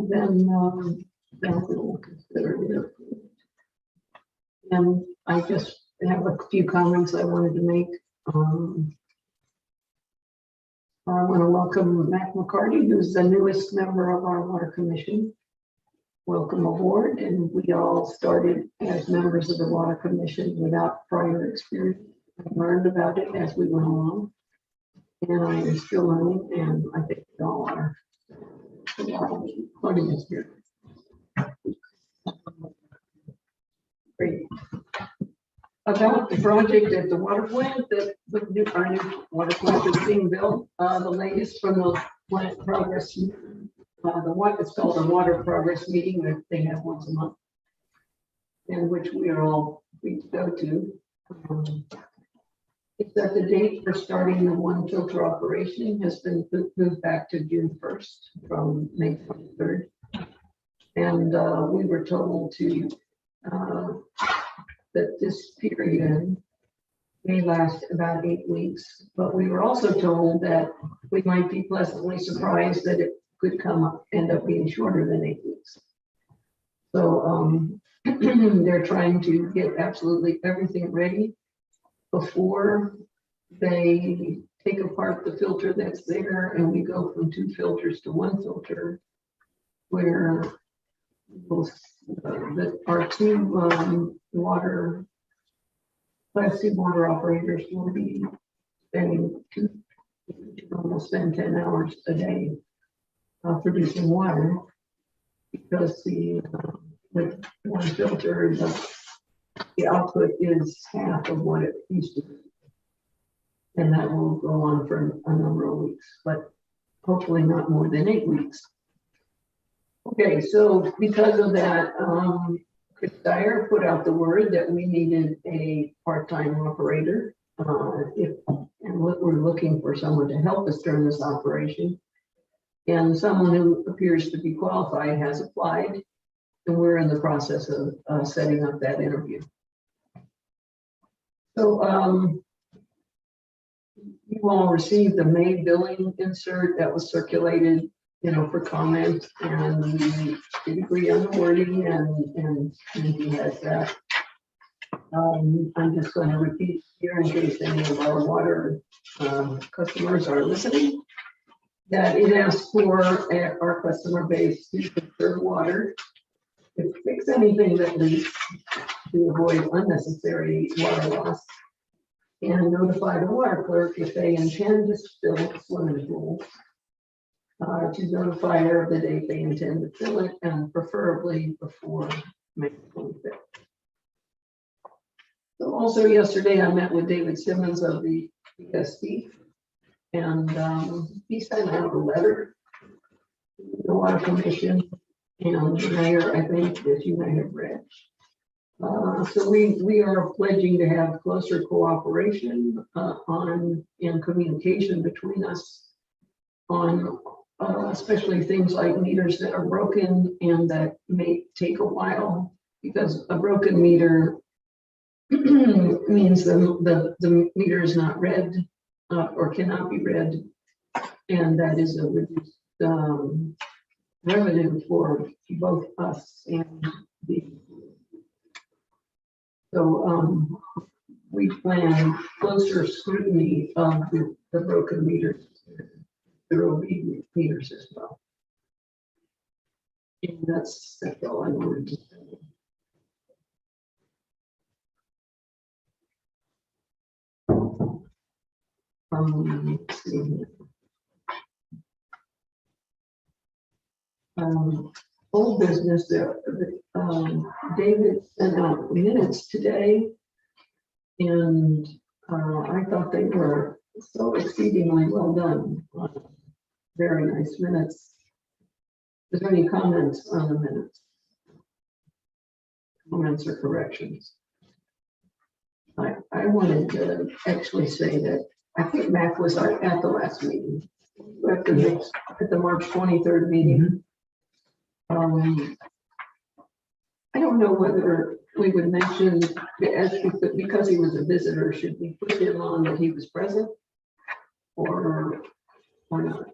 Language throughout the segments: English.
then we'll consider it. And I just have a few comments I wanted to make. I want to welcome Mac McCarty, who's the newest member of our Water Commission. Welcome aboard, and we all started as members of the Water Commission without prior experience. I learned about it as we went along, and I am still learning, and I think we all are learning experience. Great. About the project at the water plant, our new water plant is being built. The latest from the plant progress, it's called the water progress meeting that they have once a month, in which we are all free to go to. It's that the date for starting the one filter operation has been moved back to June 1st from May 23rd. And we were told to that this period may last about 8 weeks, but we were also told that we might be pleasantly surprised that it could end up being shorter than 8 weeks. So they're trying to get absolutely everything ready before they take apart the filter that's there, and we go from 2 filters to 1 filter, where our 2 Class 2 water operators will be spending almost 10 hours a day producing water, because with 1 filter, the output is half of what it used to be. And that will go on for a number of weeks, but hopefully not more than 8 weeks. Okay, so because of that, Chris Dyer put out the word that we needed a part-time operator. And we're looking for someone to help us during this operation. And someone who appears to be qualified has applied, and we're in the process of setting up that interview. So you all received the May billing insert that was circulated, for comment, and we did agree on the wording, and he has that. I'm just going to repeat here in case any of our water customers are listening, that it asks for our customer base to conserve water, to fix anything that leaks, to avoid unnecessary water loss, and notify the water clerk if they intend to fill swimming pools, to notify her of the date they intend to fill it, and preferably before May 25th. So also yesterday I met with David Simmons of the PSC, and he sent out a letter to the Water Commission and the mayor, I think, that you may have read. So we are pledging to have closer cooperation in communication between us on especially things like meters that are broken and that may take a while, because a broken meter means the meter is not read or cannot be read, and that is a reduced revenue for both us and the. So we plan closer scrutiny of the broken meters. There will be meters as well. And that's all I wanted to say. Let's see here. Old business there. David sent out minutes today, and I thought they were so exceedingly well done. Very nice minutes. Is there any comments on the minutes? Comments or corrections? I wanted to actually say that I think Mac was at the last meeting, at the March 23rd meeting. I don't know whether we would mention, because he was a visitor, should we put him on that he was present or not?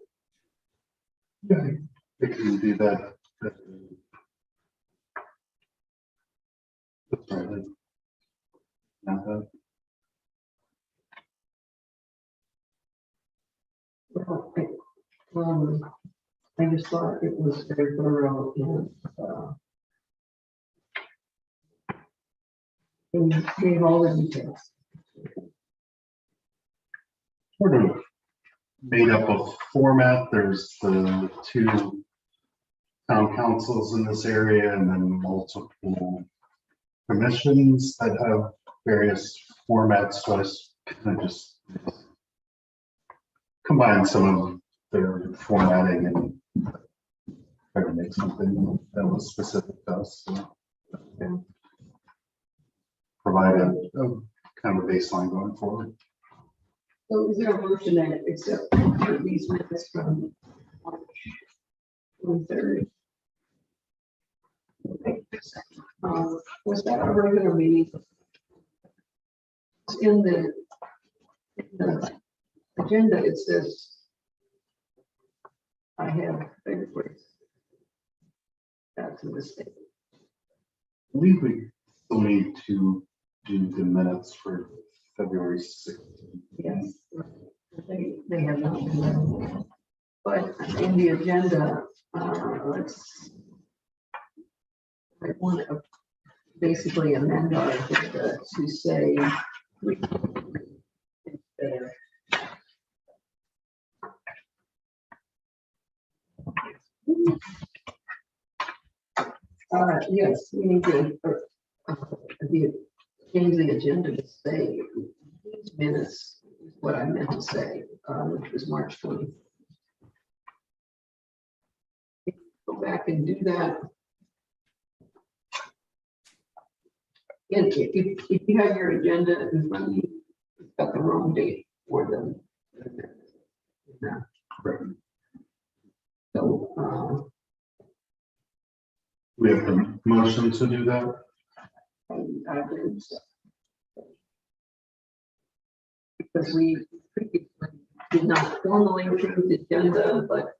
Yeah, I think we do that That's right. Not that. I just thought it was very thorough and gave all the details. Sort of made up of format. There's the two town councils in this area and then multiple commissions that have various formats. So I kind of just combine some of their formatting and try to make something that was specific to us. So, yeah. Provide a kind of a baseline going forward. So is there a motion that accept these minutes from March 23rd? Was that a regular meeting? In the agenda, it says I have favorites. That's a mistake. I believe we still need to do the minutes for February 16th. Yes, they have not been done. But in the agenda, I want to basically amend our agenda to say yes, we need to change the agenda to say these minutes is what I meant to say, which was March 20th. Go back and do that. And if you have your agenda in front of you, it's got the wrong date for them. Yeah. So We have the motion to do that. I believe so. Because we previously did not formally approve the agenda, but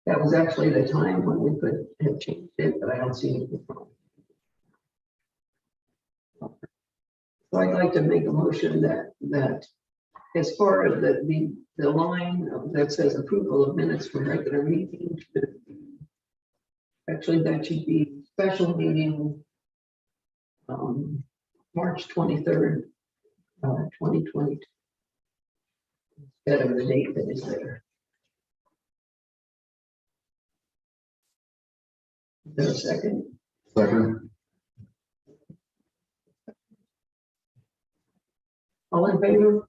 that was actually the time when we could have changed it, but I don't see anything wrong. So I'd like to make a motion that as far as the line that says approval of minutes from regular meeting, actually that should be special meeting March 23rd, 2022, instead of the date that is there. Is there a second? Second. All in favor?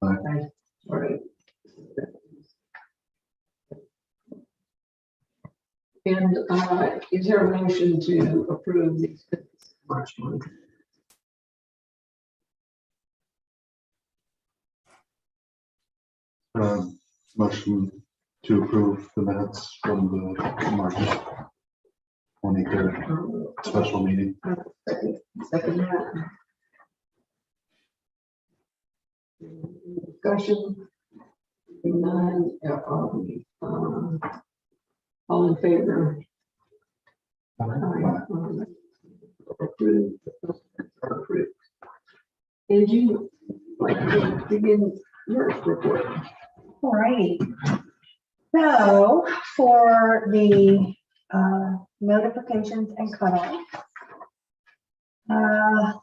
Aye. Aye. All right. And is there a motion to approve these March month? Motion to approve the minutes from the March 23rd special meeting. Second that. Discussion. None. All in favor? Aye. Approved. Approved. And you like to begin your report? All right. So for the notifications and cutoff,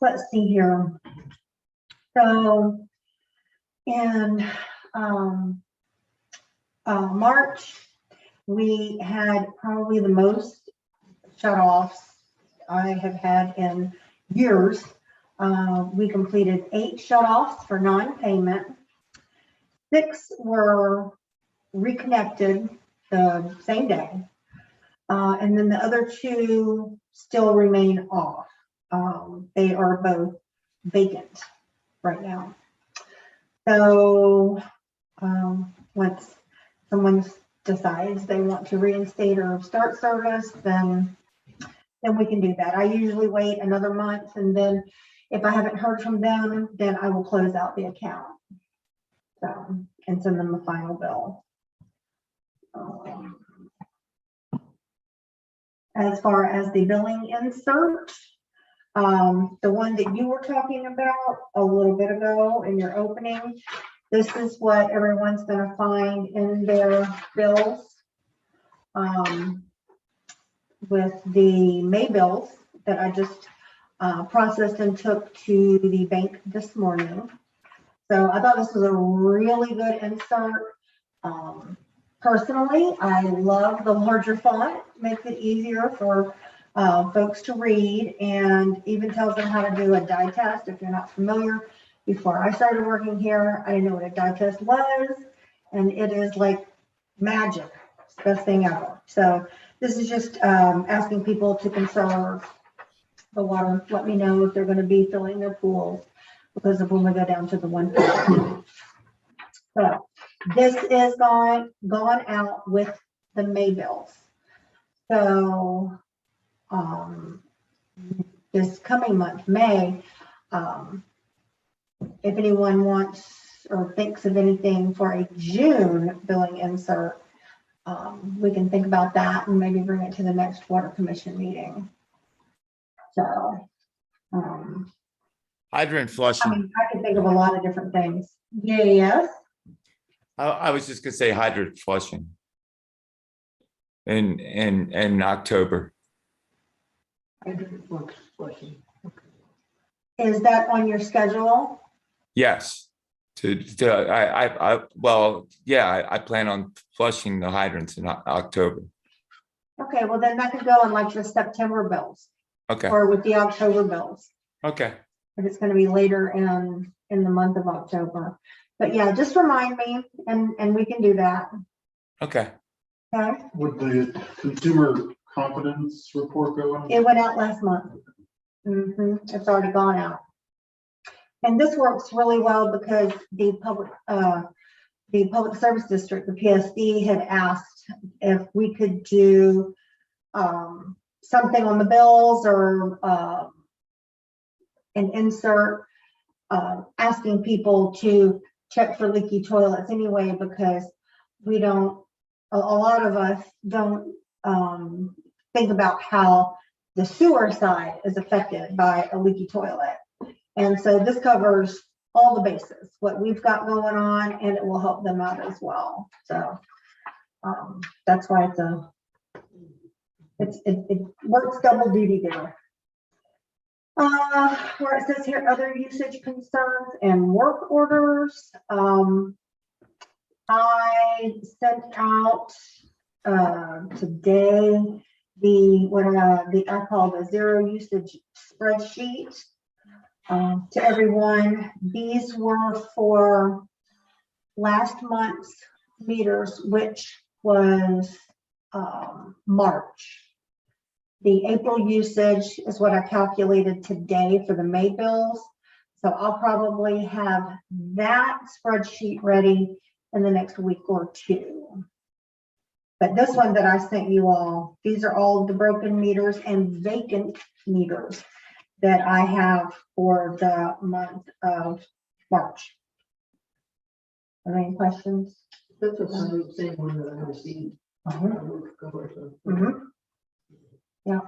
let's see here. So in March, we had probably the most shutoffs I have had in years. We completed 8 shutoffs for non-payment. 6 were reconnected the same day. And then the other 2 still remain off. They are both vacant right now. So once someone decides they want to reinstate or start service, then we can do that. I usually wait another month, and then if I haven't heard from them, then I will close out the account. So, and send them a final bill. as far as the billing insert, the one that you were talking about a little bit ago in your opening, this is what everyone's going to find in their bills. With the May bills that I just processed and took to the bank this morning. So I thought this was a really good insert. Personally, I love the larger font, makes it easier for folks to read, and even tells them how to do a die test if you're not familiar. Before I started working here, I didn't know what a die test was, and it is like magic. It's the best thing ever. So this is just asking people to conserve the water. Let me know if they're going to be filling their pools because of when we go down to the 150. So this is gone out with the May bills. So this coming month, May, if anyone wants or thinks of anything for a June billing insert, we can think about that and maybe bring it to the next water commission meeting. So Hydrant I flushing. mean, I can think of a lot of different things. Yes. I was just gonna say hydrant flushing. In October. Is that on your schedule? Yes. Well, yeah, I plan on flushing the hydrants in October. Okay, well then that could go on like the September bills Okay, or with the October bills. okay. If it's going to be later in the month of October. But yeah, just remind me and we can do that. Okay. Okay. Would the consumer confidence report go on? It went out last month. It's already gone out. And this works really well because the public service district, the PSD, had asked if we could do something on the bills or an insert asking people to check for leaky toilets anyway, because we don't, a lot of us don't think about how the sewer side is affected by a leaky toilet. And so this covers all the bases, what we've got going on, and it will help them out as well. So that's why it works double duty there. Where it says here, other usage concerns and work orders. I sent out today I call the zero usage spreadsheet to everyone. These were for last month's meters, which was March. The April usage is what I calculated today for the May bills. So I'll probably have that spreadsheet ready in the next week or two. But this one that I sent you all, these are all the broken meters and vacant meters that I have for the month of March. Are there any questions? That's the same one that I received. Yeah.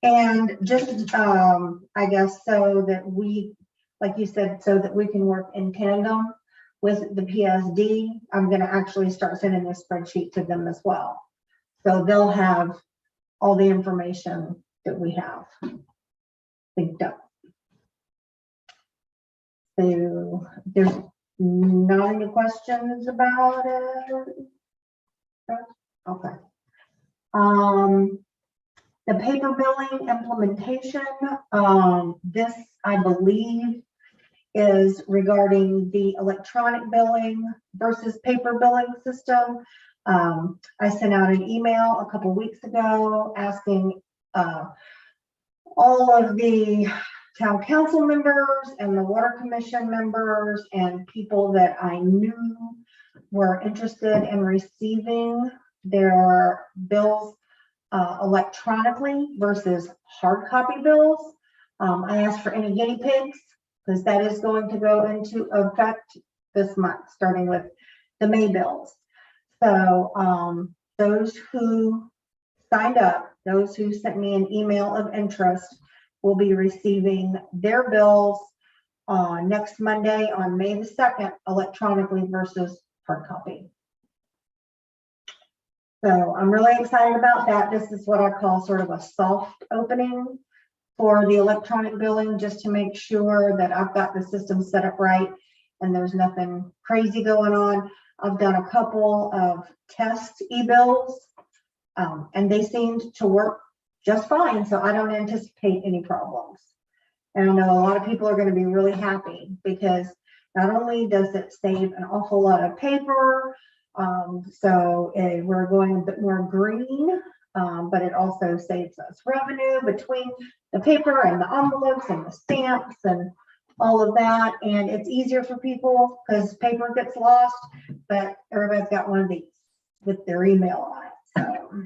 And just, I guess, so that we, like you said, so that we can work in tandem with the PSD, I'm going to actually start sending this spreadsheet to them as well. So they'll have all the information that we have linked up. So there's not any questions about it. Okay. The paper billing implementation, this I believe is regarding the electronic billing versus paper billing system. I sent out an email a couple weeks ago asking all of the town council members and the water commission members and people that I knew were interested in receiving their bills electronically versus hard copy bills. I asked for any guinea pigs because that is going to go into effect this month, starting with the May bills. So those who signed up, those who sent me an email of interest, will be receiving their bills next Monday on May the 2nd, electronically versus hard copy. So I'm really excited about that. This is what I call sort of a soft opening for the electronic billing, just to make sure that I've got the system set up right and there's nothing crazy going on. I've done a couple of test e-bills and they seemed to work just fine. So I don't anticipate any problems. And I know a lot of people are going to be really happy because not only does it save an awful lot of paper, we're going a bit more green, but it also saves us revenue between the paper and the envelopes and the stamps and all of that. And it's easier for people because paper gets lost, but everybody's got one of these with their email on it. So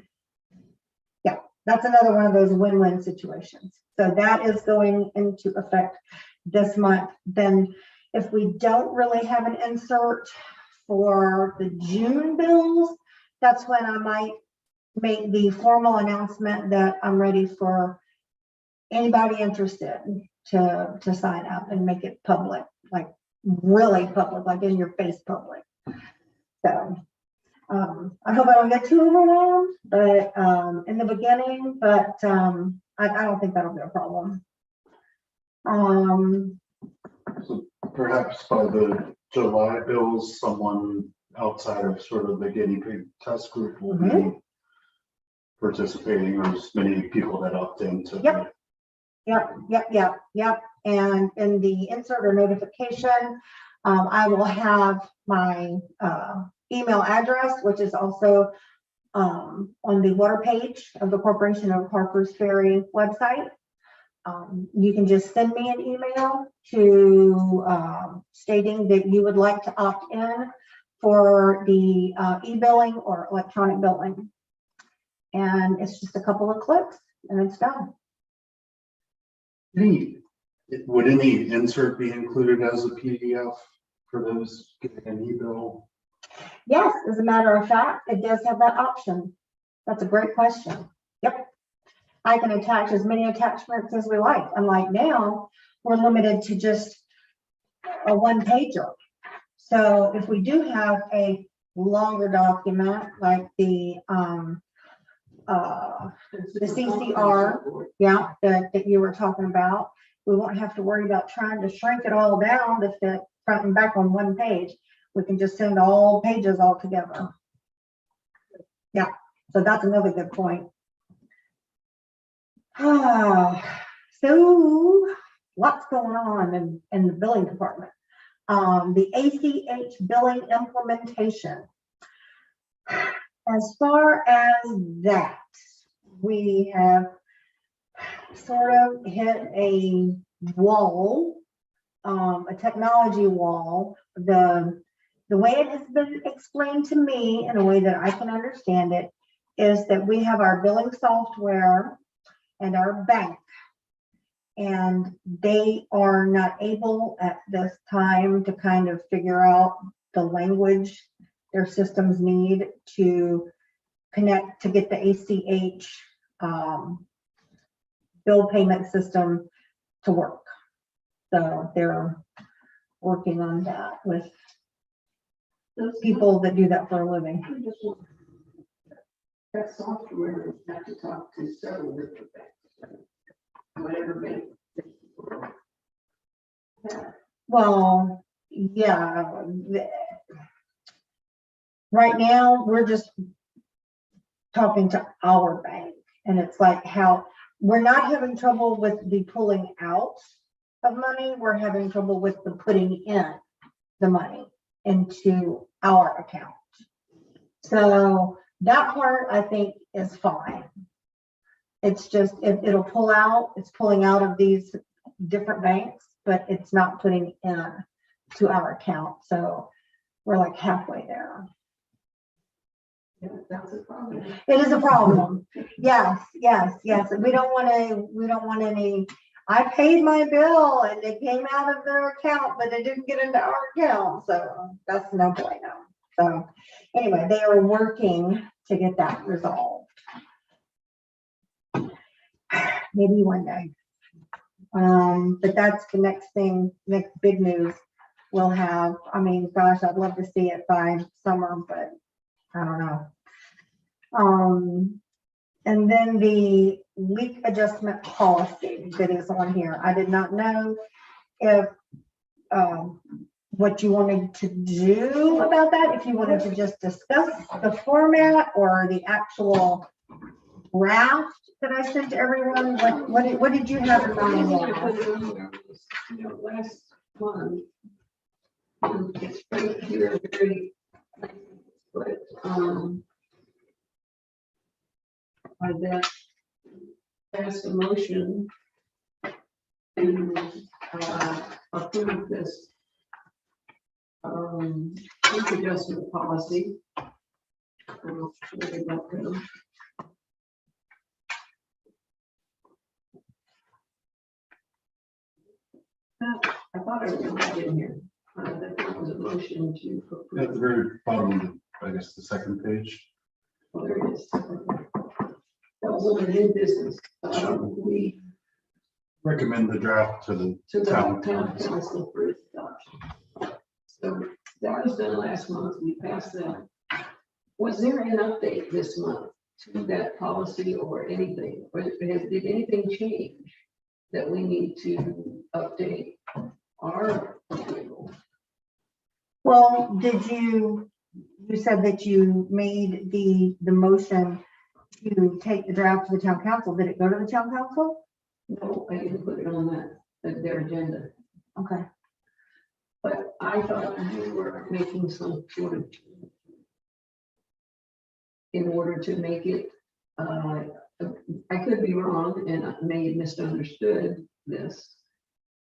yeah, that's another one of those win-win situations. So that is going into effect this month. Then if we don't really have an insert for the June bills, that's when I might make the formal announcement that I'm ready for anybody interested to sign up and make it public, like really public, like in your face public. So I hope I don't get too overwhelmed, but in the beginning, but I don't think that'll be a problem. So perhaps by the July bills, someone outside of sort of the guinea pig test group will be participating, or as many people that opt into. Yep. And in the insert or notification, I will have my email address, which is also on the water page of the Corporation of Harpers Ferry website. You can just send me an email to stating that you would like to opt in for the e-billing or electronic billing. And it's just a couple of clicks and it's done. Would any insert be included as a PDF for those getting an e-bill? Yes, as a matter of fact, it does have that option. That's a great question. Yep. I can attach as many attachments as we like. Unlike now, we're limited to just a one-pager. So if we do have a longer document like the CCR, yeah, that you were talking about, we won't have to worry about trying to shrink it all down to fit front and back on one page. We can just send all pages all together. Yeah, so that's another good point. So lots going on in the billing department. The ACH billing implementation. As far as that, we have sort of hit a wall, a technology wall. The way it has been explained to me in a way that I can understand it is that we have our billing software and our bank, and they are not able at this time to kind of figure out the language their systems need to connect to get the ACH bill payment system to work. So they're working on that with people that do that for a living. That software have to talk to several different banks. Whatever bank. Well, yeah. Right now, we're just talking to our bank, and it's like how we're not having trouble with the pulling out of money. We're having trouble with the putting in the money into our account. So that part I think is fine. It's just, it'll pull out, it's pulling out of these different banks, but it's not putting in to our account. So we're like halfway there. Yeah, that's a problem. It is a problem. Yes. We don't want any, I paid my bill and it came out of their account, but it didn't get into our account. So that's no bueno. So anyway, they are working to get that resolved. Maybe one day. But that's the next thing, next big news we'll have. I mean, gosh, I'd love to see it by summer, but I don't know. And then the leak adjustment policy that is on here. I did not know if what you wanted to do about that, if you wanted to just discuss the format or the actual draft that I sent to everyone. What did you have in mind? Last month, it's right here, very, but I then passed a motion to approve this leak adjustment policy. Where did that go? I thought I was right in here. That there was a motion to approve. At the very bottom, I guess the second page. Oh, there it is. That was on the new business. We Recommend the draft to the to the town town council. council for its adoption. So that was done last month. We passed that. Was there an update this month to that policy or anything? Or did anything change that we need to update our approval? Well, you said that you made the motion to take the draft to the town council. Did it go to the town council? No, I didn't put it on their agenda. Okay. But I thought you were making some sort of, in order to make it, I could be wrong and I may have misunderstood this.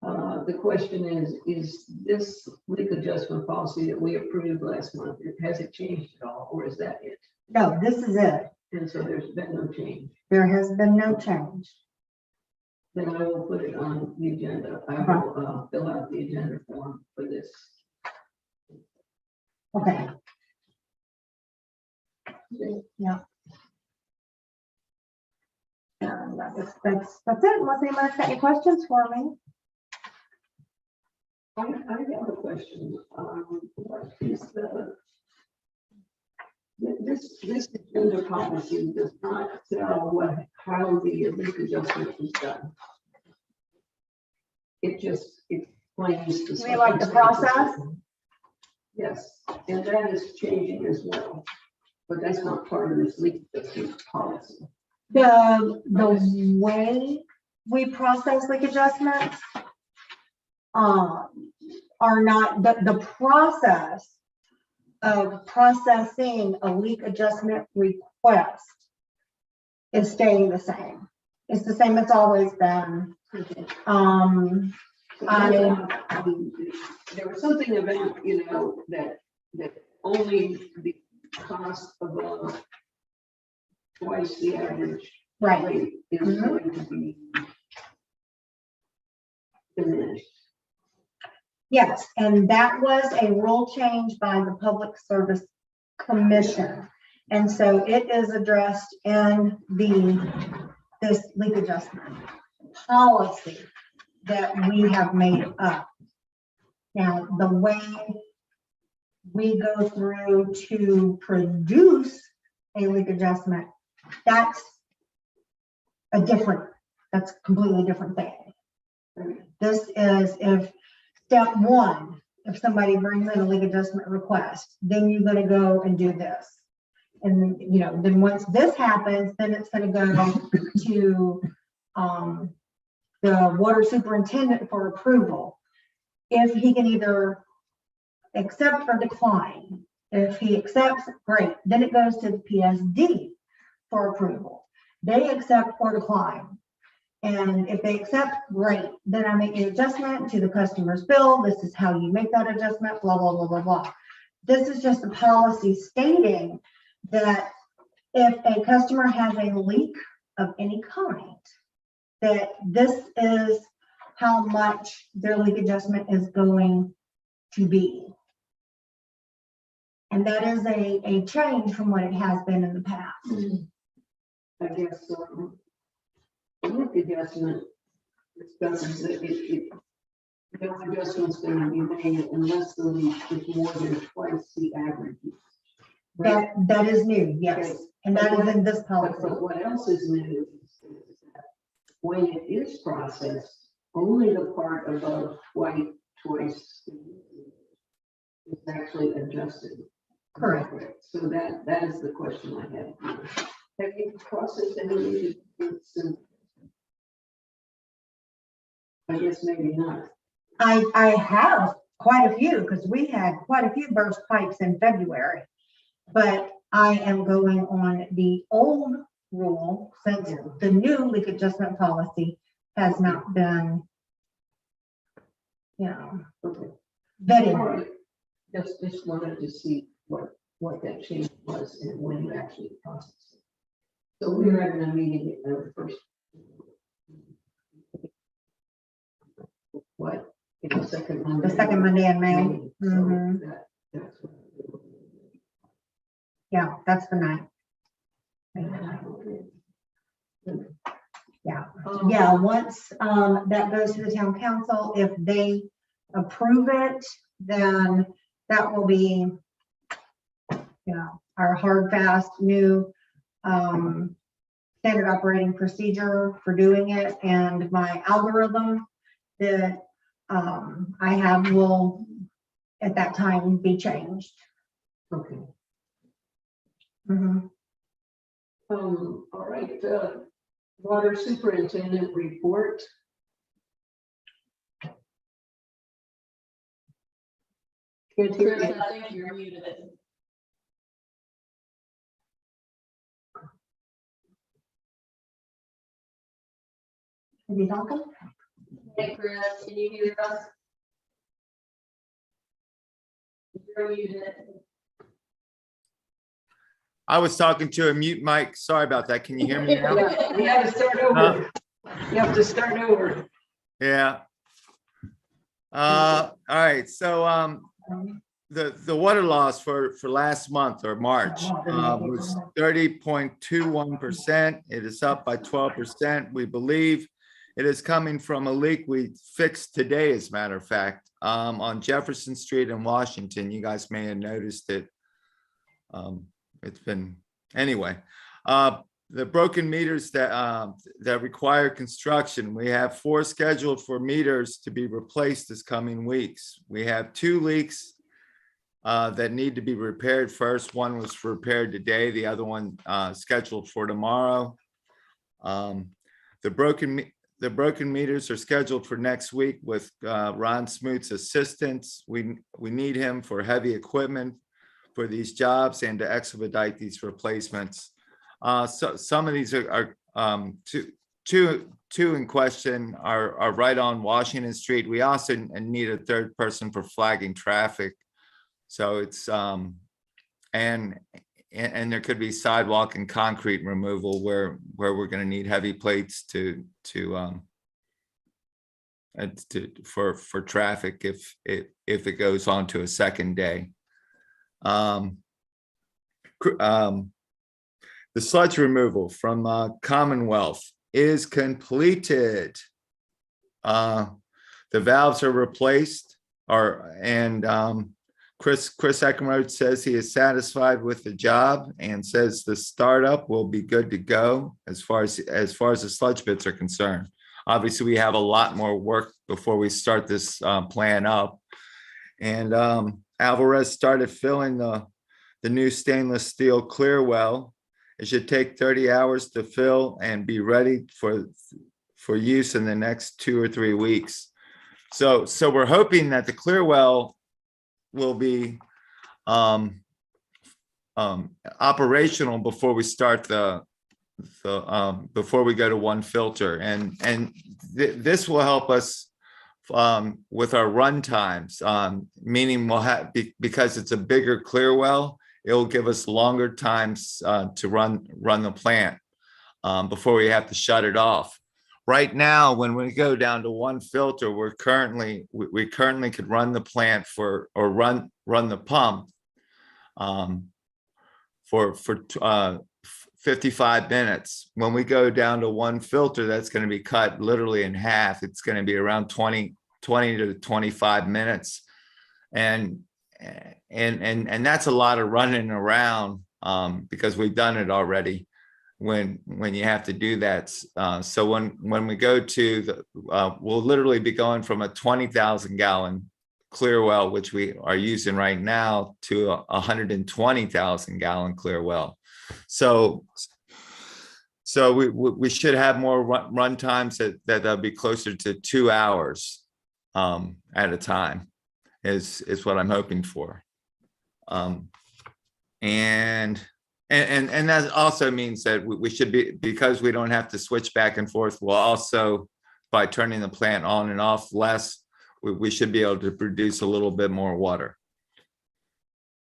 The question is this leak adjustment policy that we approved last month, has it changed at all, or is that it? No, this is it. And so there's been no change. There has been no change. Then I will put it on the agenda. I will fill out the agenda form for this. Okay. Yeah. That's it. Unless anybody's got any questions for me. I have a question. What is this agenda policy does not tell how the leak adjustment is done. It just explains the. You mean like the process? Yes, and that is changing as well, but that's not part of this leak adjustment policy. The way we process leak adjustments are not the process of processing a leak adjustment request is staying the same. It's the same. It's always been. There was something about, that only the cost of twice the average Right. rate is going to be diminished. Yes, and that was a rule change by the Public Service Commission. And so it is addressed in this leak adjustment policy that we have made up. Now, the way we go through to produce a leak adjustment, that's a completely different thing. This is if step one, if somebody brings in a leak adjustment request, then you're going to go and do this. And, then once this happens, then it's going to go to the water superintendent for approval. If he can either accept or decline. If he accepts, great. Then it goes to the PSD for approval. They accept or decline. And if they accept, great. Then I make an adjustment to the customer's bill. This is how you make that adjustment, blah, blah, blah, blah, blah. This is just a policy stating that if a customer has a leak of any kind, that this is how much their leak adjustment is going to be. And that is a change from what it has been in the past. I guess, the work adjustment discusses that no adjustment's gonna be made unless the leak is more than twice the average. That is new, yes, Okay. and that is in this policy. But what else is new is that when it is processed, only the part above twice is actually adjusted. Correct. So that is the question I have. Have you processed any? I guess maybe not. I have quite a few, because we had quite a few burst pipes in February. But I am going on the old rule since the new leak adjustment policy has not been, Okay. vetted. All right. Just wanted to see what that change was and when you actually processed it. So we're having a meeting first. What? The second Monday. The second Monday in May. So Mhm. that's what. Yeah, that's the night. Yeah. Yeah, once that goes to the town council, if they approve it, then that will be, our hard, fast, new standard operating procedure for doing it, and my algorithm that I have will at that time be changed. Okay. Mhm. All right, water superintendent report. Can't hear Chris, you. I think you're muted. Is he talking? Hey, Chris, can you hear us? You're muted. I was talking to a mute mic. Sorry about that. Can you hear me now? Yeah, we have to start over. You have to start over. Yeah. All right. So the water loss for last month or March was 30.21%. It is up by 12%. We believe it is coming from a leak we fixed today, as a matter of fact, on Jefferson Street in Washington. You guys may have noticed it. It's been, anyway, the broken meters that require construction, we have 4 scheduled for meters to be replaced this coming weeks. We have 2 leaks that need to be repaired first. One was repaired today, the other one scheduled for tomorrow. The broken meters are scheduled for next week with Ron Smoot's assistance. We need him for heavy equipment for these jobs and to expedite these replacements. So some of these are two in question are right on Washington Street. We also need a third person for flagging traffic. So it's and there could be sidewalk and concrete removal where we're going to need heavy plates for traffic if it goes on to a second day. The sludge removal from Commonwealth is completed. The valves are replaced, Chris Eckenrode says he is satisfied with the job and says the startup will be good to go as far as the sludge bits are concerned. Obviously, we have a lot more work before we start this plan up. And Alvarez started filling the new stainless steel clear well. It should take 30 hours to fill and be ready for use in the next 2 or 3 weeks. So we're hoping that the clear well will be operational before we start before we go to 1 filter, and this will help us with our run times, meaning we'll have, because it's a bigger clear well, it'll give us longer times to run the plant before we have to shut it off. Right now, when we go down to 1 filter, we currently could run the plant or run the pump for 55 minutes. When we go down to one filter, that's going to be cut literally in half. It's going to be around 20 to 25 minutes. And that's a lot of running around because we've done it already when you have to do that. So when we go to the, we'll literally be going from a 20,000 gallon clear well, which we are using right now, to a 120,000 gallon clear well. So we should have more run times that'll be closer to 2 hours at a time is what I'm hoping for. And that also means that we should be, because we don't have to switch back and forth, we'll also, by turning the plant on and off less, we should be able to produce a little bit more water.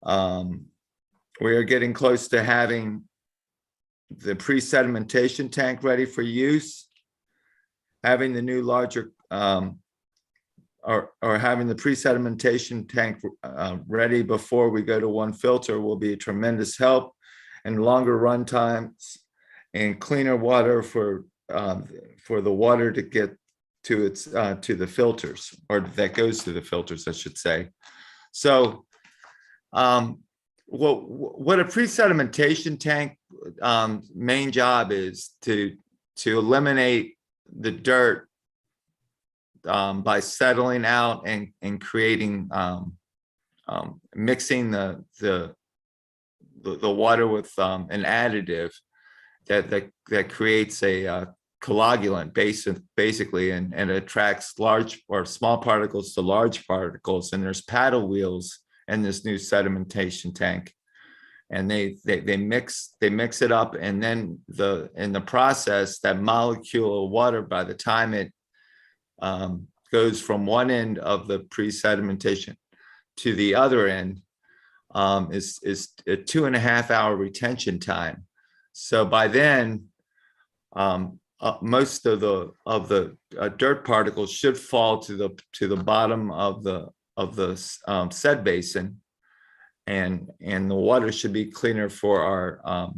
We are getting close to having the pre-sedimentation tank ready for use. Having the new larger, or having the pre-sedimentation tank ready before we go to one filter will be a tremendous help, and longer run times and cleaner water for the water to get to its to the filters, or that goes to the filters, I should say. So what a pre-sedimentation tank main job is to eliminate the dirt by settling out and creating mixing the water with an additive that creates a coagulant basically, and attracts large or small particles to large particles. And there's paddle wheels in this new sedimentation tank, and they mix it up, and then in the process, that molecule of water, by the time it goes from one end of the pre-sedimentation to the other end, is a 2.5 hour retention time. So by then, most of the dirt particles should fall to the bottom of the sed basin, and the water should be cleaner for our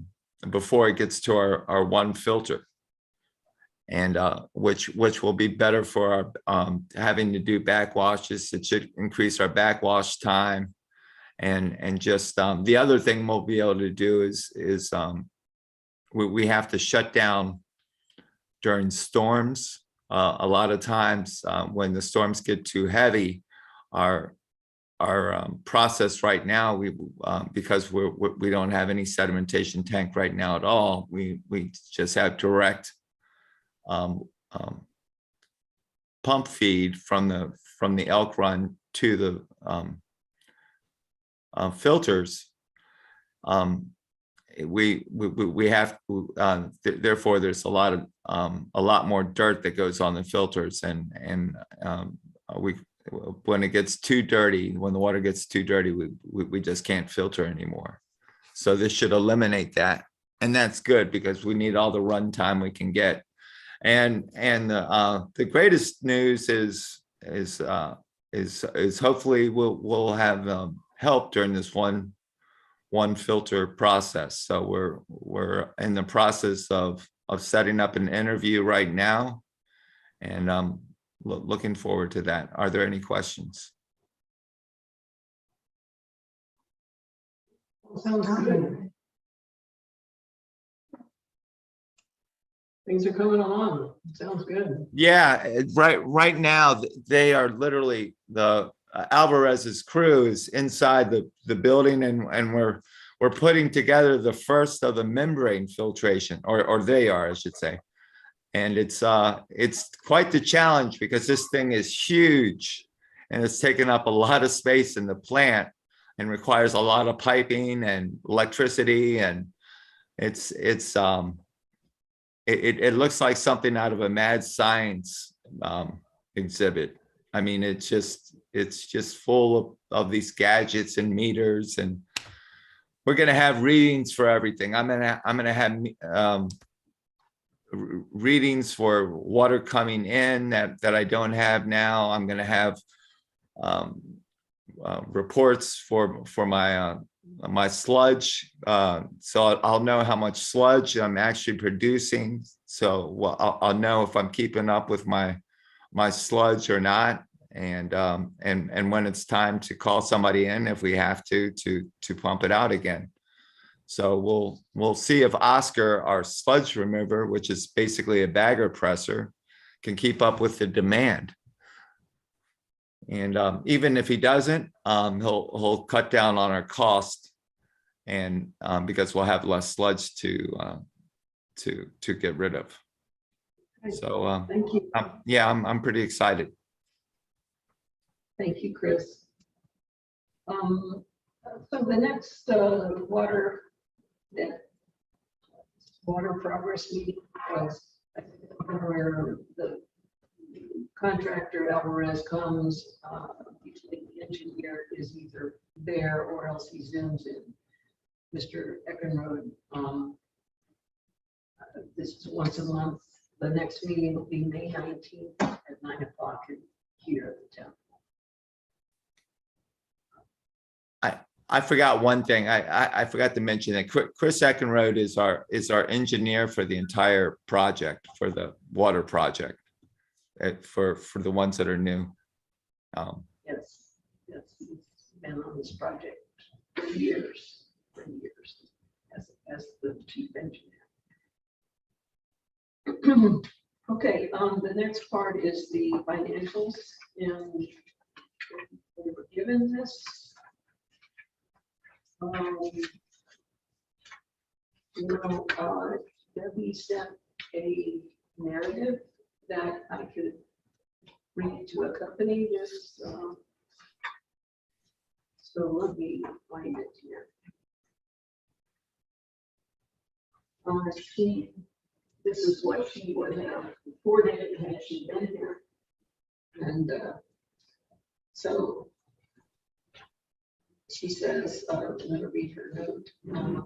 before it gets to our one filter, and which will be better for our having to do backwashes. It should increase our backwash time, and just the other thing we'll be able to do is we have to shut down during storms. A lot of times when the storms get too heavy, our process right now, because we don't have any sedimentation tank right now at all, we just have direct pump feed from the elk run to the filters. We have therefore there's a lot more dirt that goes on the filters, and when it gets too dirty, when the water gets too dirty, we just can't filter anymore. So this should eliminate that, and that's good because we need all the run time we can get. And the greatest news is hopefully we'll have help during this one filter process. So we're in the process of setting up an interview right now, and looking forward to that. Are there any questions? Sounds good. Things are coming along. Sounds good. Yeah, right now they are literally, the Alvarez's crew is inside the building, and we're putting together the first of the membrane filtration, or they are, I should say. And it's quite the challenge because this thing is huge, and it's taken up a lot of space in the plant and requires a lot of piping and electricity, and it looks like something out of a mad science exhibit. I mean, it's just full of these gadgets and meters, and we're going to have readings for everything. I'm going to have readings for water coming in that I don't have now. I'm going to have reports for my my sludge. So I'll know how much sludge I'm actually producing. So well, I'll know if I'm keeping up with my sludge or not. And when it's time to call somebody in, if we have to pump it out again. So we'll see if Oscar, our sludge remover, which is basically a bagger presser, can keep up with the demand. And even if he doesn't, he'll cut down on our cost, and because we'll have less sludge to get rid of. So Thank you. yeah, I'm pretty excited. Thank you, Chris. So the next water progress meeting was where the contractor Alvarez comes, usually the engineer is either there or else he zooms in. Mr. Eckenrode, this is once a month. The next meeting will be May 19th at 9 o'clock here at the town. I forgot one thing. I forgot to mention that Chris Eckenrode is our engineer for the entire project, for the water project, for the ones that are new. Yes, he's been on this project for years as the chief engineer. Okay, the next part is the financials, and we were given this. Debbie sent a narrative that I could read to accompany this. So let me find it here. This is what she would have reported had she been here. And so she says, I'm going to read her note.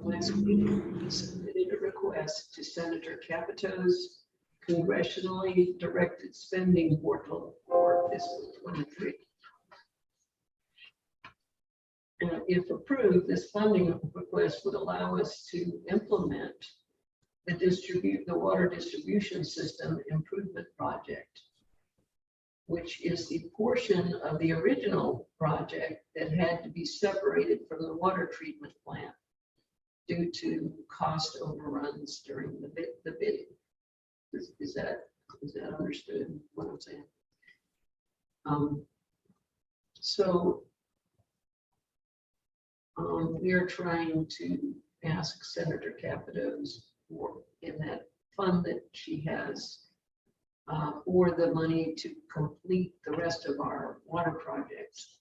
Last week, we submitted a request to Senator Capito's congressionally directed spending portal for fiscal 23. And if approved, this funding request would allow us to implement the water distribution system improvement project, which is the portion of the original project that had to be separated from the water treatment plant due to cost overruns during the bidding. Is that understood what I'm saying? So we are trying to ask Senator Capito's in that fund that she has for the money to complete the rest of our water projects,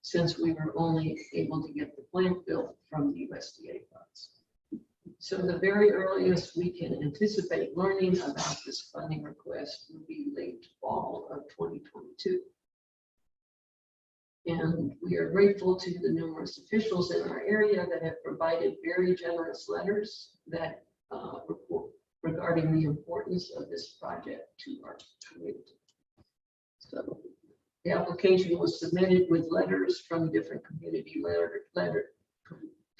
since we were only able to get the plant built from the USDA funds. So the very earliest we can anticipate learning about this funding request will be late fall of 2022. And we are grateful to the numerous officials in our area that have provided very generous letters that report regarding the importance of this project to our community. So the application was submitted with letters from different community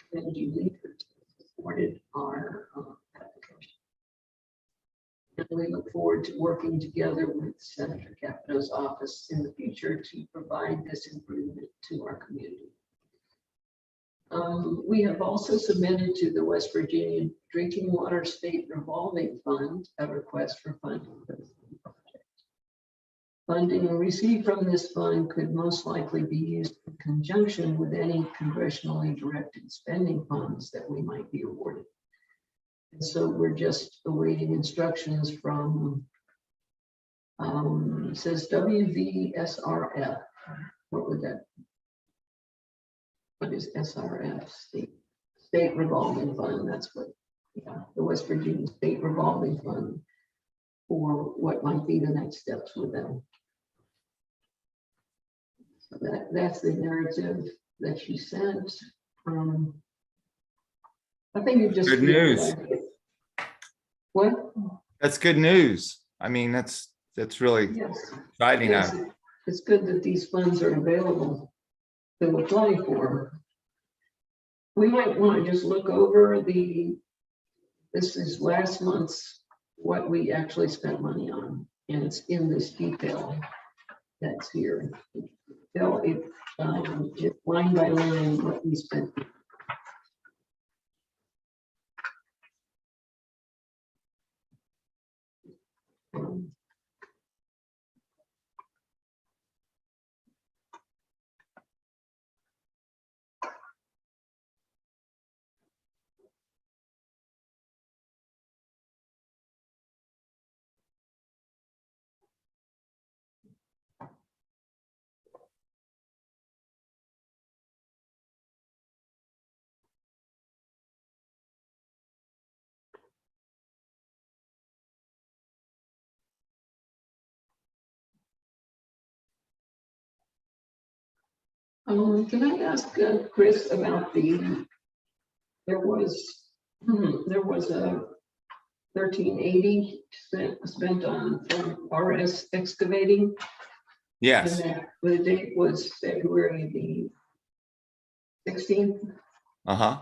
community leaders who supported our application. And we look forward to working together with Senator Capito's office in the future to provide this improvement to our community. We have also submitted to the West Virginia Drinking Water State Revolving Fund a request for funding for this project. Funding received from this fund could most likely be used in conjunction with any congressionally directed spending funds that we might be awarded. And so we're just awaiting instructions from, it says WVSRF. What would that? What is SRF? State Revolving Fund. That's what, yeah, the West Virginia State Revolving Fund for what might be the next steps with them. So that's the narrative that she sent. I think it just Good news. What? That's good news. I mean, that's really Yes. exciting. Yes, it's good that these funds are available to apply for. we might want to just look over this is last month's, what we actually spent money on, and it's in this detail that's here. So it's line by line what we spent. Can I ask Chris about there was a 1380 spent on from RS excavating. Yes. And the date was February the 16th. Uh-huh.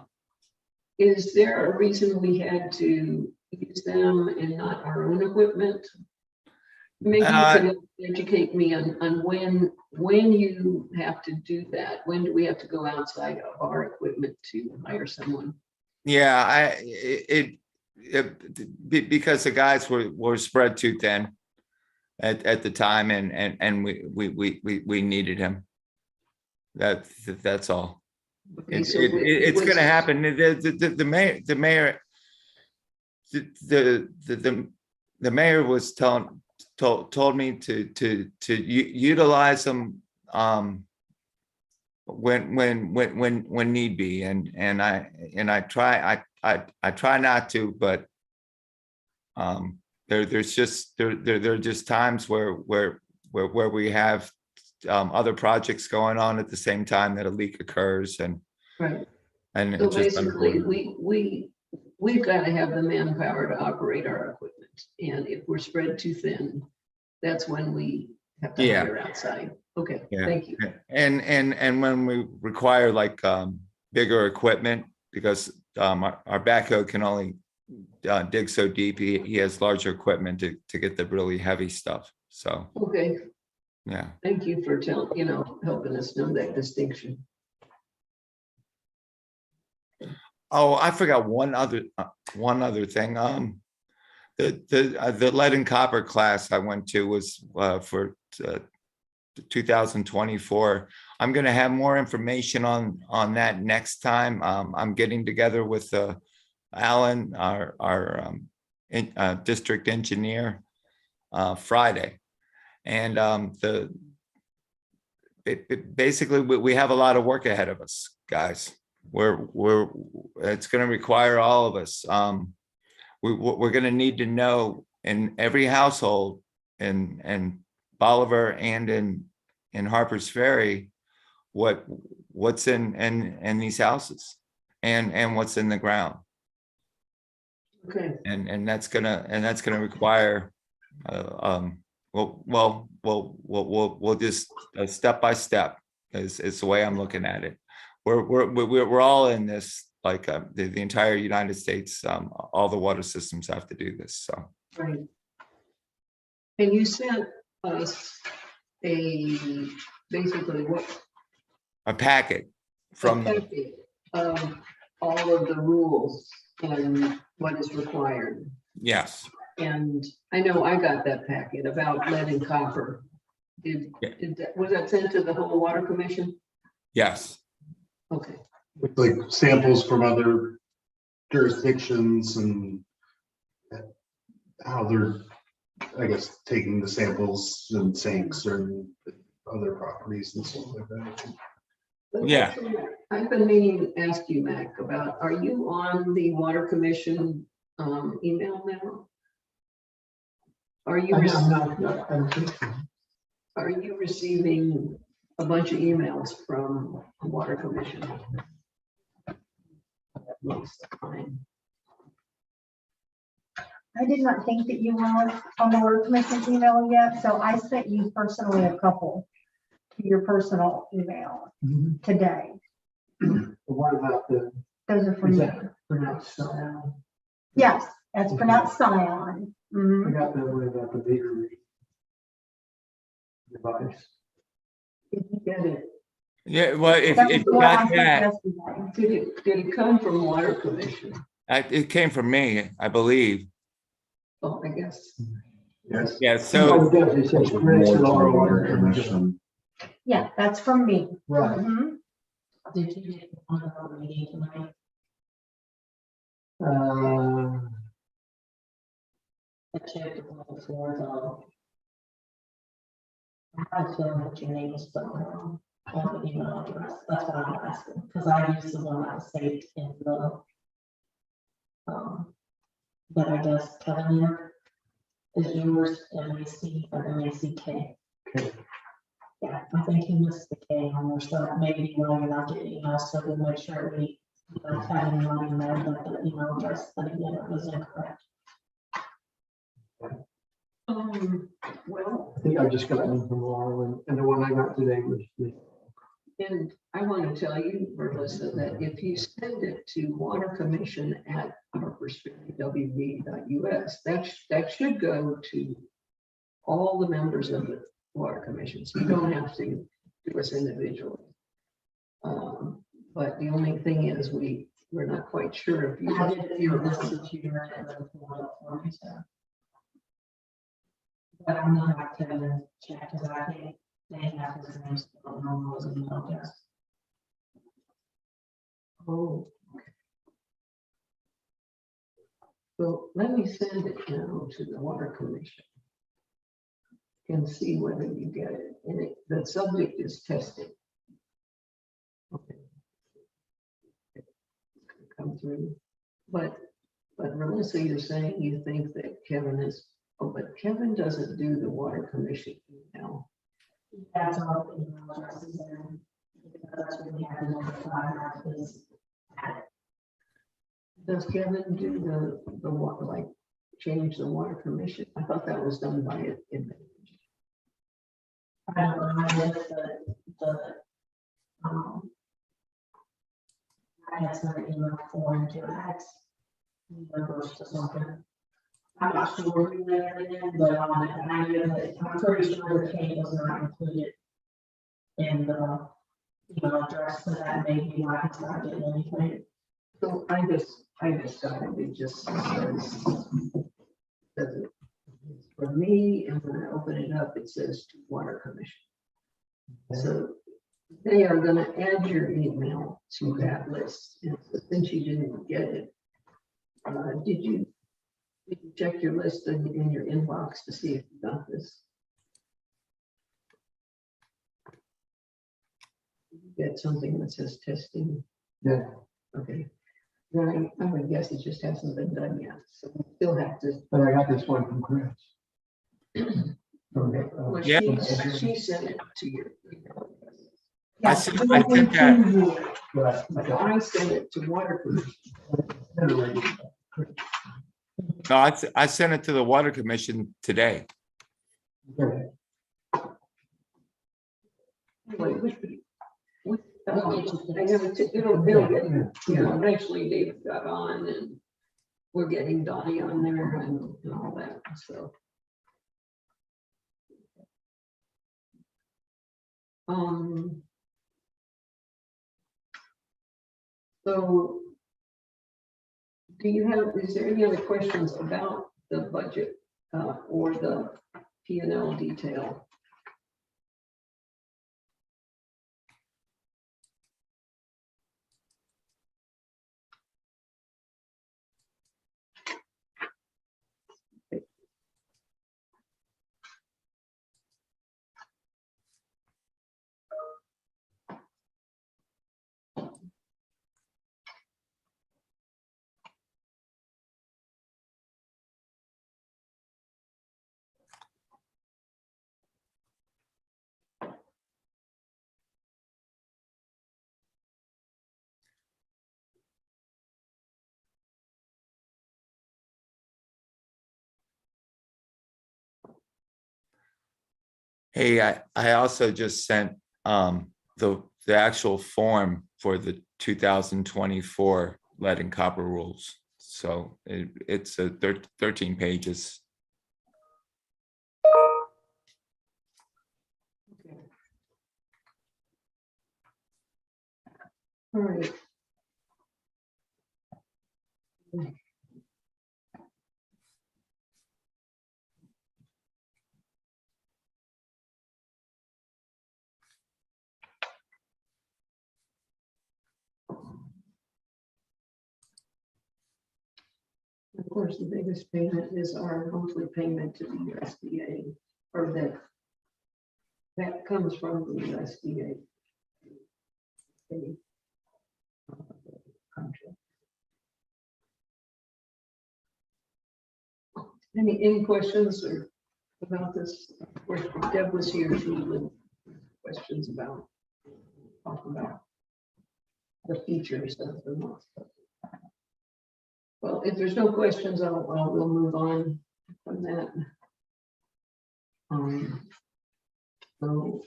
Is there a reason we had to use them and not our own equipment? Maybe you can educate me on when you have to do that. When do we have to go outside of our equipment to hire someone? Yeah, because the guys were spread too thin at the time, and we needed him. That's all. Okay, It's going to happen. The mayor was told me to utilize them when need be, and I try not to, but there's just there are just times where we have other projects going on at the same time that a leak occurs, and right. And So it's just basically, unavoidable. we've got to have the manpower to operate our equipment. And if we're spread too thin, that's when we have to Yeah. hire outside. Okay, Yeah. thank you. And when we require like bigger equipment, because our backhoe can only dig so deep, he has larger equipment to get the really heavy stuff. So, Okay, yeah. thank you for helping us know that distinction. Oh, I forgot one other thing. The lead and copper class I went to was for 2024. I'm going to have more information on that next time. I'm getting together with Alan, our district engineer, Friday, and basically we have a lot of work ahead of us, guys. It's going to require all of us. We're going to need to know in every household in Bolivar and in Harper's Ferry what's in these houses and what's in the ground. Okay, And that's gonna require we'll just step by step is the way I'm looking at it. We're all in this, like the entire United States, all the water systems have to do this. So, right. And you sent us basically a packet from packet of all of the rules and what is required. yes. And I know I got that packet about lead and copper. Was that sent to the whole water commission? Yes. Okay, With like samples from other jurisdictions and how they're, I guess, taking the samples and sinks or other properties and stuff like that. Yeah. I've been meaning to ask you, Mac, about, are you on the water commission email now? Are you receiving a bunch of emails from the water commission? Most of the time. I did not think that you were on the water commission email yet, so I sent you personally a couple to your personal email today. What about the Those are from Is me. that pronounced Scion? Yes, that's pronounced Scion. I Mhm. got that one about the meter read device. Did you get it? Yeah, well, if That was you the one I got sent that, yesterday. Did it come from Water Commission? it came from me, I believe. Oh, I guess. Yes. Yeah, Oh, so it does. It says More grants to and the ROI. Water Commission. Yeah, that's from me. Right. Mhm. Did you get one of our meeting tonight? I checked it before, I'm not sure what your name is, but on the email address, that's what I'm asking, because I used the one I saved in the, that I guess Kevin here, is yours, MAC or MACK. Okay. Yeah, I think he missed the K on there, so maybe while you're not getting emails, so we'll make sure we, have anyone in there that the email address, that again, it was incorrect. Well, I think I just got one from Laura, and the one I got today was the. and I want to tell you, Melissa, that if you send it to watercommission@harpersferry.wv.us, that should go to all the members of the water commissions. You don't have to do us individually. But the only thing is, we're not quite sure if I did it you're through this computer and then pulled it for me, so. But I'm gonna have to check, because I think they have his name spelled on those email address. Oh. So let me send it now to the water commission. And see whether you get it. And the subject is testing. Okay. Come through. But Melissa, you're saying you think that Kevin is, oh, but Kevin doesn't do the water commission email. That's all the email addresses and that's what we have to notify is. Does Kevin do the water, like change the water commission? I thought that was done by it. I don't know, I did I had some email form to add numbers to something. I'm not sure who they are in, but I know that, I'm pretty sure the K was not included in the email address, so that may be why it's not getting anything. So I just got it. It just says it for me, and when I open it up, it says to water commission. So they are gonna add your email to that list. And since you didn't get it, did you check your list in your inbox to see if you got this? You get something that says testing. Yeah. Okay. Then I would guess it just hasn't been done yet, so we still have to. But I got this one from Chris. Okay. Well, Yeah. she sent it to your email. Yeah, I sent that. Right. But I sent it to water commission. No, I sent it to the Water Commission today. Okay. Anyway, it'll get, eventually David got on and we're getting Donnie on there and all that, so. So do you have, is there any other questions about the budget or the P&L detail? Hey, I also just sent the actual form for the 2024 lead and copper rules. So it's 13 pages. Okay. All right. Of course, the biggest payment is our monthly payment to the USDA, or that comes from the USDA. Contract. Any questions or about this? Of course, if Deb was here, she would questions about, talk about the features of the month. Well, if there's no questions, we'll move on from that. So,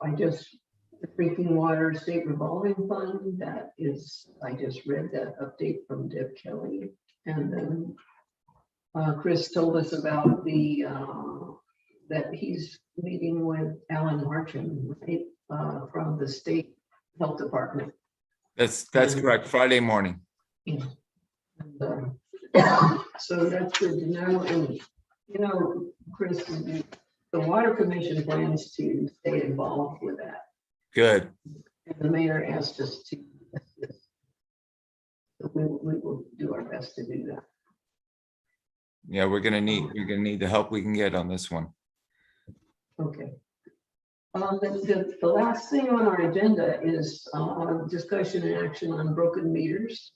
I just, the drinking water state revolving fund, that is, I just read that update from Deb Kelly. And then Chris told us about the, that he's meeting with Alan Marchand, right, from the state health department. That's correct, Friday morning. And, so that's good to know. And, you know, Chris, the Water Commission plans to stay involved with that. Good. And the mayor asked us to. So we will do our best to do that. Yeah, we're gonna need the help we can get on this one. Okay. The last thing on our agenda is discussion and action on broken meters.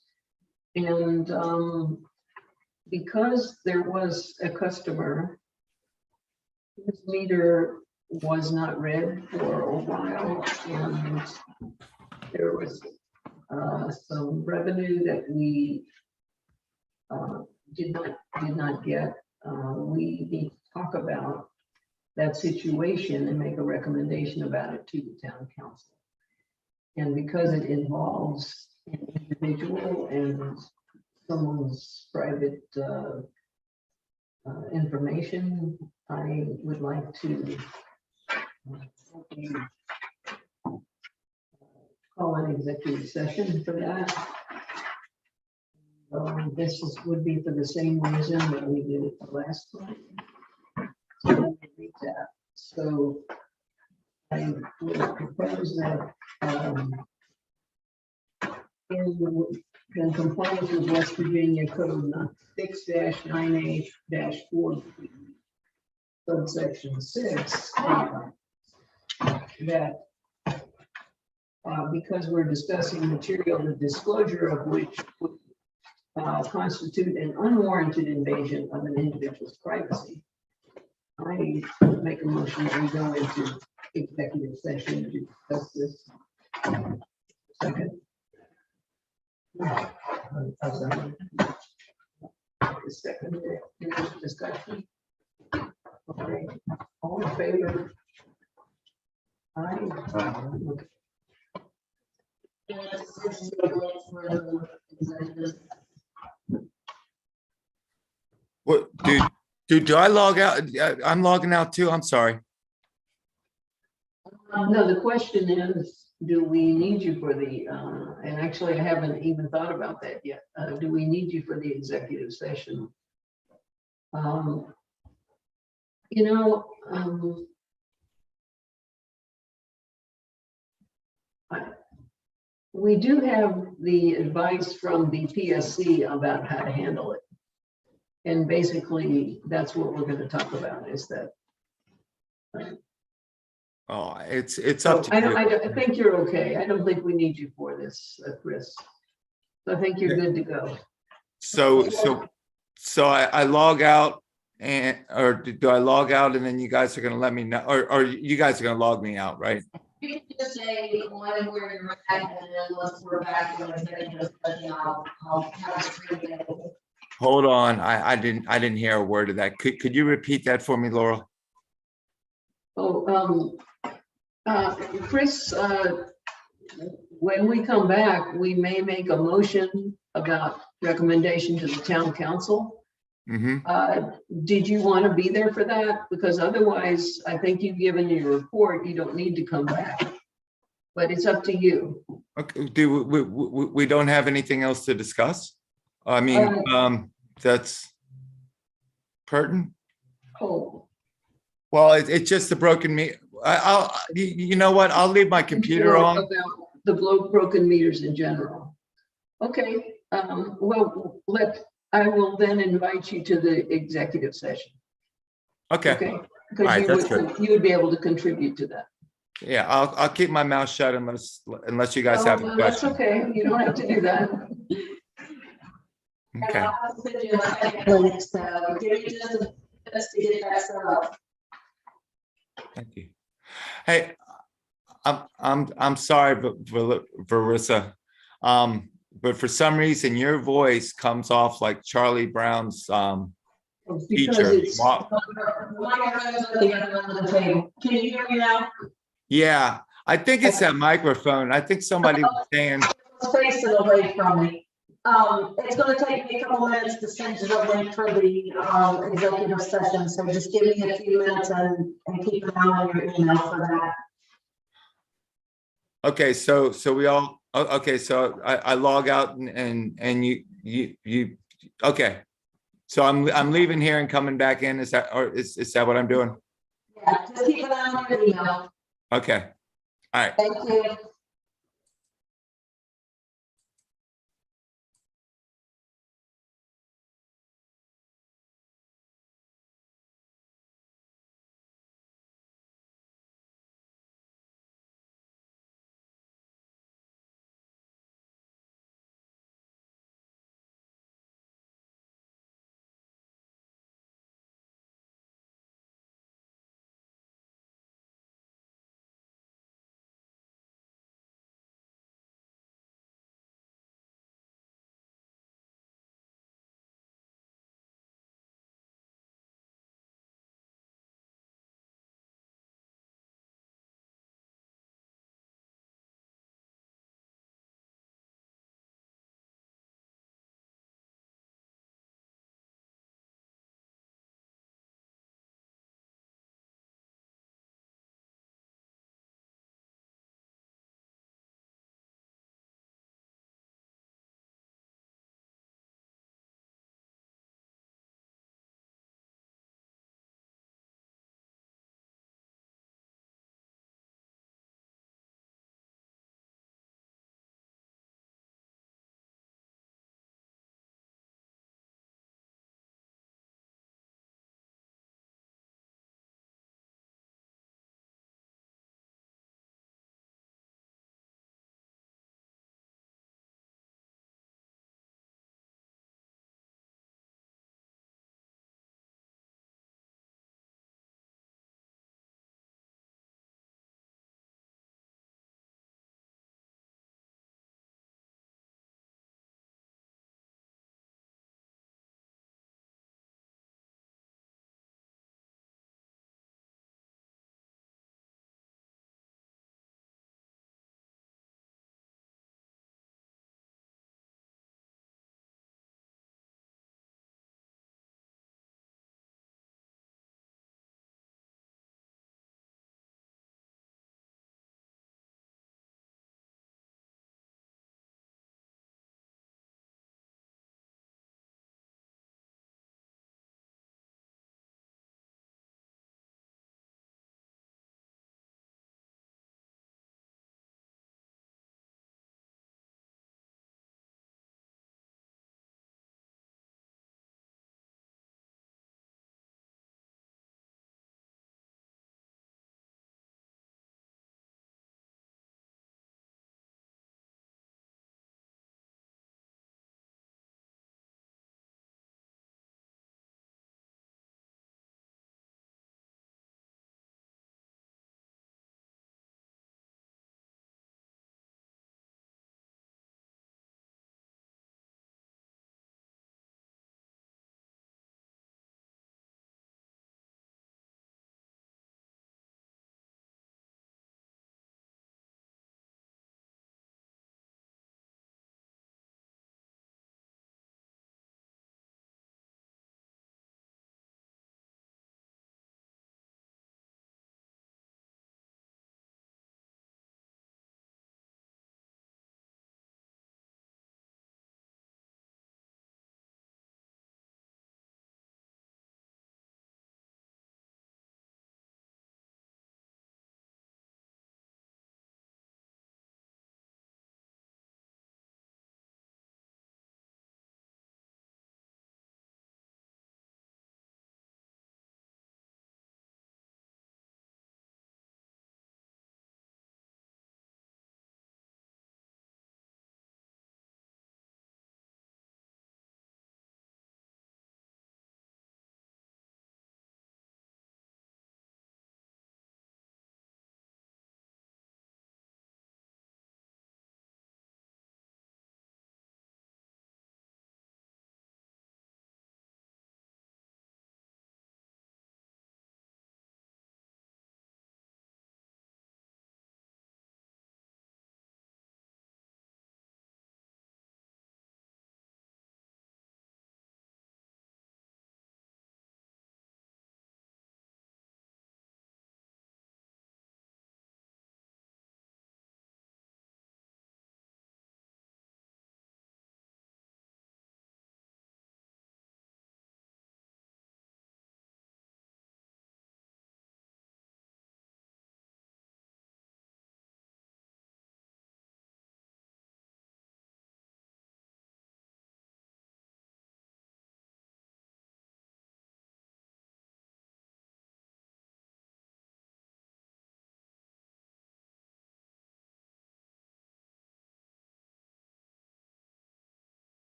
And because there was a customer whose meter was not read for a while, and there was some revenue that we did not get. We need to talk about that situation and make a recommendation about it to the town council. And because it involves an individual and someone's private information, I would like to call an executive session for that. This would be for the same reason that we did it the last time. So let me read that. So I would propose that in compliance with West Virginia Code 6-98-4, subsection 6, that because we're discussing material, the disclosure of which would constitute an unwarranted invasion of an individual's privacy, I make a motion that we go into executive session to discuss this. Second. Second discussion. Okay. All in favor? Aye. What, do I log out? I'm logging out too. I'm sorry. No, the question is, do we need you for the, and actually I haven't even thought about that yet. Do we need you for the executive session? You know, we do have the advice from the PSC about how to handle it. And basically, that's what we're going to talk about, is that. Oh, it's up to you. I think you're okay. I don't think we need you for this, Chris. So I think you're good to go. So I log out, and or do I log out and then you guys are going to let me know, or you guys are going to log me out, right? You can just say when where you're at, and then once we're back, you'll just let me know. I'll have it available. Hold on, I didn't hear a word of that. Could you repeat that for me, Laurel? Oh, Chris, when we come back, we may make a motion about recommendation to the town council. Mm-hmm. Did you want to be there for that? Because otherwise, I think you've given your report, you don't need to come back. But it's up to you. Okay, do we don't have anything else to discuss? I mean, that's pertinent. Oh. Well, it's just a broken me. You know what? I'll leave my computer on. About the broken meters in general. Okay, well, I will then invite you to the executive session. Okay. Okay. All Because right, that's good. you would be able to contribute to that. Yeah, I'll keep my mouth shut unless you guys have a Oh, that's question. okay. You don't have to do that. Okay. Link, so give me just to get that set up. Thank you. Hey, I'm sorry, Verissa. But for some reason, your voice comes off like Charlie Brown's Because teacher. it's, Microphone's at the other end of the table. Can you hear me now? Yeah, I think it's that microphone. I think somebody was saying, Space it away from me. It's gonna take me a couple minutes to send you the link for the executive session, so just give me a few minutes and keep an eye on your email for that. okay, so we all, okay, so I log out and you, okay. So I'm leaving here and coming back in. Is that, or is that what I'm doing? Yeah, just keep an eye on your email. Okay. All right. Thank you.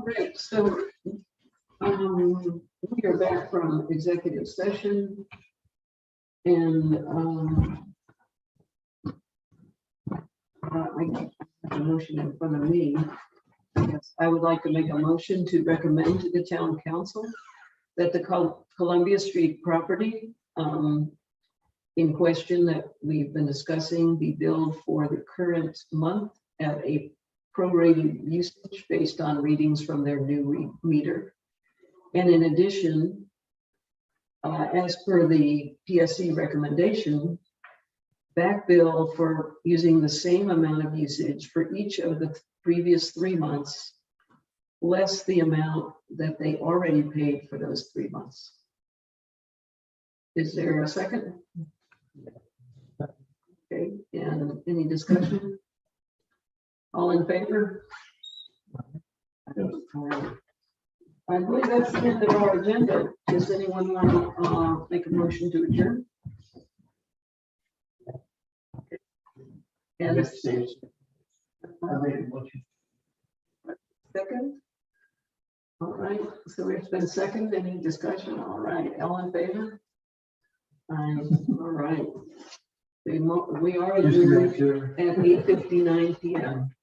All right, so, we are back from executive session. And, I have a motion in front of me. Yes, I would like to make a motion to recommend to the town council that the Columbia Street property, in question that we've been discussing be billed for the current month at a prorated usage based on readings from their new meter. And in addition, as per the PSC recommendation, back bill for using the same amount of usage for each of the previous 3 months, less the amount that they already paid for those 3 months. Is there a second? Okay, and any discussion? All in favor? All right. I believe that's the end of our agenda. Does anyone want to make a motion to adjourn? And a second? All right, so it's been second. Any discussion? All right, all in favor? All right. We are adjourned at 8:59 p.m.